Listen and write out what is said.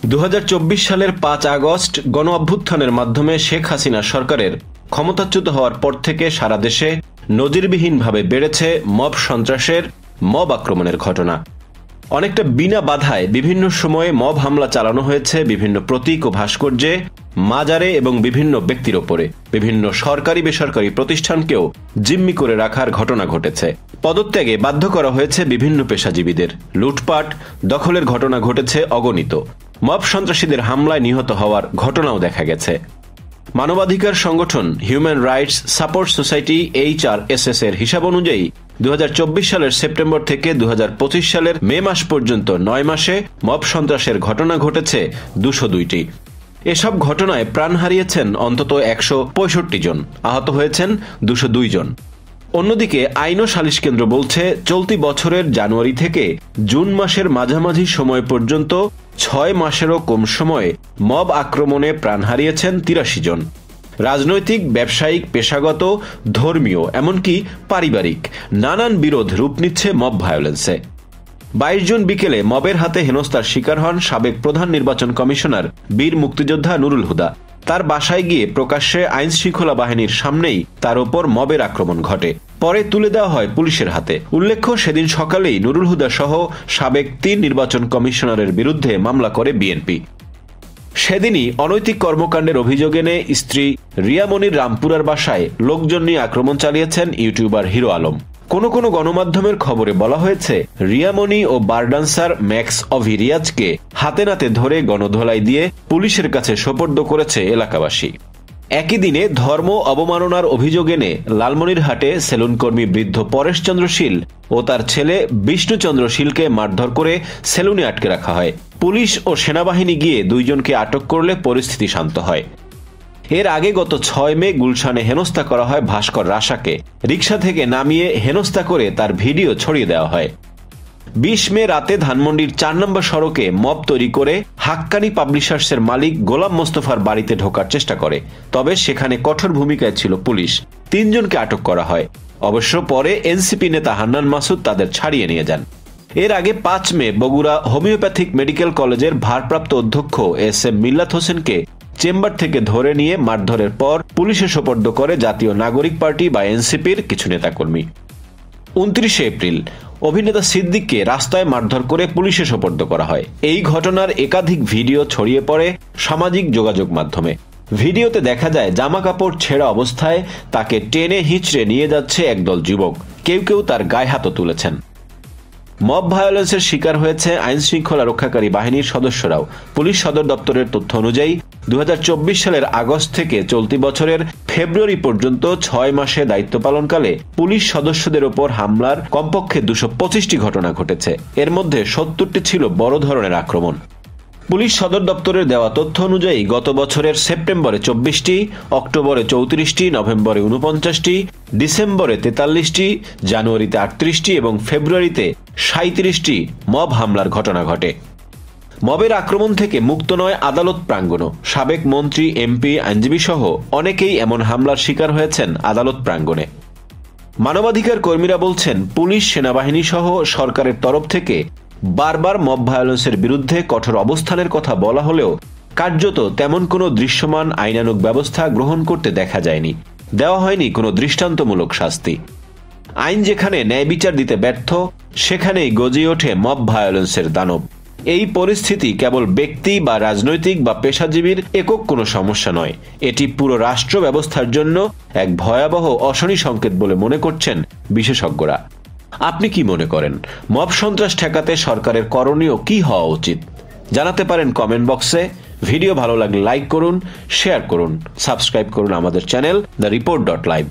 2024 সালের 5 আগস্ট গণ অভ্যুত্থানের মাধ্যমে শেখ হাসিনা সরকারের ক্ষমতাচ্যুত হওয়ার পর থেকে সারা দেশে নজিরবিহীনভাবে বেড়েছে মব সন্ত্রাসের, মব আক্রমণের ঘটনা। অনেকটা বিনা বাধায় বিভিন্ন সময়ে মব হামলা চালানো হয়েছে বিভিন্ন প্রতীক ও ভাস্কর্যে, মাজারে এবং বিভিন্ন ব্যক্তির ওপরে। বিভিন্ন সরকারি বেসরকারি প্রতিষ্ঠানকেও জিম্মি করে রাখার ঘটনা ঘটেছে। পদত্যাগে বাধ্য করা হয়েছে বিভিন্ন পেশাজীবীদের। লুটপাট, দখলের ঘটনা ঘটেছে অগণিত। মব সন্ত্রাসীদের হামলায় নিহত হওয়ার ঘটনাও দেখা গেছে। মানবাধিকার সংগঠন human rights support society HRSS এর হিসাব অনুযায়ী 2024 সালের সেপ্টেম্বর থেকে 2025 সালের মে মাস পর্যন্ত 9 মাসে মব সন্ত্রাসের ঘটনা ঘটেছে 202টি। এসব ঘটনায় প্রাণ হারিয়েছেন অন্তত 165 জন, আহত হয়েছেন 202 জন। অন্যদিকে আইন ও সালিশ কেন্দ্র বলছে, চলতি বছরের জানুয়ারি থেকে জুন মাসের মাঝামাঝি সময় পর্যন্ত 6 মাসেরও কম সময়ে মব আক্রমণে প্রাণ হারিয়েছেন 83 জন। রাজনৈতিক, ব্যবসায়িক, পেশাগত, ধর্মীয়, এমনকি পারিবারিক নানান বিরোধ রূপ নিচ্ছে মব ভায়োলেন্সে। 22 জুন বিকেলে মবের হাতে হেনস্থার শিকার হন সাবেক প্রধান নির্বাচন কমিশনার বীর মুক্তিযোদ্ধা নুরুল হুদা। তার বাসায় গিয়ে প্রকাশ্যে আইন শৃঙ্খলা বাহিনীর সামনেই তার ওপর মবের আক্রমণ ঘটে। পরে তুলে দেওয়া হয় পুলিশের হাতে। উল্লেখ্য, সেদিন সকালেই নুরুল হুদা সহ সাবেক 3 নির্বাচন কমিশনারের বিরুদ্ধে মামলা করে বিএনপি। সেদিনই অনৈতিক কর্মকাণ্ডের অভিযোগ এনে স্ত্রী রিয়ামনির রামপুরার বাসায় লোকজন নিয়ে আক্রমণ চালিয়েছেন ইউটিউবার হিরো আলম। কোনো কোনো গণমাধ্যমের খবরে বলা হয়েছে, রিয়ামনি ও বারডান্সার ম্যাক্স অভিরিয়াজকে হাতে নাতে ধরে গণধোলাই দিয়ে পুলিশের কাছে সোপর্দ করেছে এলাকাবাসী। একই দিনে ধর্ম অবমাননার অভিযোগ এনে লালমনিরহাটে সেলুনকর্মী বৃদ্ধ পরেশচন্দ্র শীল ও তার ছেলে বিষ্ণুচন্দ্র শীলকে মারধর করে সেলুনে আটকে রাখা হয়। পুলিশ ও সেনাবাহিনী গিয়ে 2 জনকে আটক করলে পরিস্থিতি শান্ত হয়। এর আগে গত 6 মে গুলশানে হেনস্থা করা হয় ভাস্কর রাশাকে। রিকশা থেকে নামিয়ে হেনস্থা করে তার ভিডিও ছড়িয়ে দেওয়া হয়। 20 মে রাতে ধানমন্ডির 4 নম্বর সড়কে মব তৈরি করে হাক্কানি পাবলিশার্সের মালিক গোলাম মোস্তফার বাড়িতে ঢোকার চেষ্টা করে। তবে সেখানে কঠোর ভূমিকায় ছিল পুলিশ। 3 জনকে আটক করা হয়। অবশ্য পরে এনসিপি নেতা হান্নান মাসুদ তাদের ছাড়িয়ে নিয়ে যান। এর আগে 5 মে বগুড়া হোমিওপ্যাথিক মেডিকেল কলেজের ভারপ্রাপ্ত অধ্যক্ষ SM মিল্লাত হোসেনকে চেম্বার থেকে ধরে নিয়ে মারধরের পর পুলিশে সোপর্দ করে জাতীয় নাগরিক পার্টি বা এনসিপির কিছু নেতাকর্মী। 29 এপ্রিল অভিনেতা সিদ্দিককে রাস্তায় মারধর করে পুলিশে সোপর্দ করা হয়। এই ঘটনার একাধিক ভিডিও ছড়িয়ে পড়ে সামাজিক যোগাযোগ মাধ্যমে। ভিডিওতে দেখা যায় জামা কাপড় ছেঁড়া অবস্থায় তাকে টেনে হিঁচড়ে নিয়ে যাচ্ছে একদল যুবক। কেউ কেউ তার গায়ে হাতও তুলেছেন। মব ভায়োলেন্সের শিকার হয়েছে আইন শৃঙ্খলা রক্ষাকারী বাহিনীর সদস্যরাও। পুলিশ সদর দপ্তরের তথ্য অনুযায়ী 2024 সালের আগস্ট থেকে চলতি বছরের ফেব্রুয়ারি পর্যন্ত 6 মাসে দায়িত্ব পালনকালে পুলিশ সদস্যদের ওপর হামলার কমপক্ষে 225টি ঘটনা ঘটেছে। এর মধ্যে 70টি ছিল বড় ধরনের আক্রমণ। পুলিশ সদর দপ্তরের দেওয়া তথ্য অনুযায়ী গত বছরের সেপ্টেম্বরে 24টি, অক্টোবরে 34টি, নভেম্বরে 49টি, ডিসেম্বরে 43টি, জানুয়ারিতে 38টি এবং ফেব্রুয়ারিতে 37টি মব হামলার ঘটনা ঘটে। মবের আক্রমণ থেকে মুক্ত নয় আদালত প্রাঙ্গণও। সাবেক মন্ত্রী, এমপি, আইনজীবী সহ অনেকেই এমন হামলার শিকার হয়েছেন আদালত প্রাঙ্গণে। মানবাধিকার কর্মীরা বলছেন, পুলিশ, সেনাবাহিনী সহ সরকারের তরফ থেকে বারবার মব ভায়োলেন্সের বিরুদ্ধে কঠোর অবস্থানের কথা বলা হলেও কার্যত তেমন কোনো দৃশ্যমান আইনানুগ ব্যবস্থা গ্রহণ করতে দেখা যায়নি। দেওয়া হয়নি কোনো দৃষ্টান্তমূলক শাস্তি। আইন যেখানে ন্যায় বিচার দিতে ব্যর্থ, সেখানেই গজিয়ে ওঠে মব ভায়োলেন্সের দানব। এই পরিস্থিতি কেবল ব্যক্তি বা রাজনৈতিক বা পেশাজীবীর একক কোনো সমস্যা নয়, এটি পুরো রাষ্ট্র ব্যবস্থার জন্য এক ভয়াবহ অশনি সংকেত বলে মনে করছেন বিশেষজ্ঞরা। আপনি কি মনে করেন, মব সন্ত্রাস ঠেকাতে সরকারের করণীয় কি হওয়া উচিত? জানাতে পারেন কমেন্ট বক্সে। ভিডিও ভালো লাগলে লাইক করুন, শেয়ার করুন, সাবস্ক্রাইব করুন আমাদের চ্যানেল দ্য রিপোর্ট.লাইভ।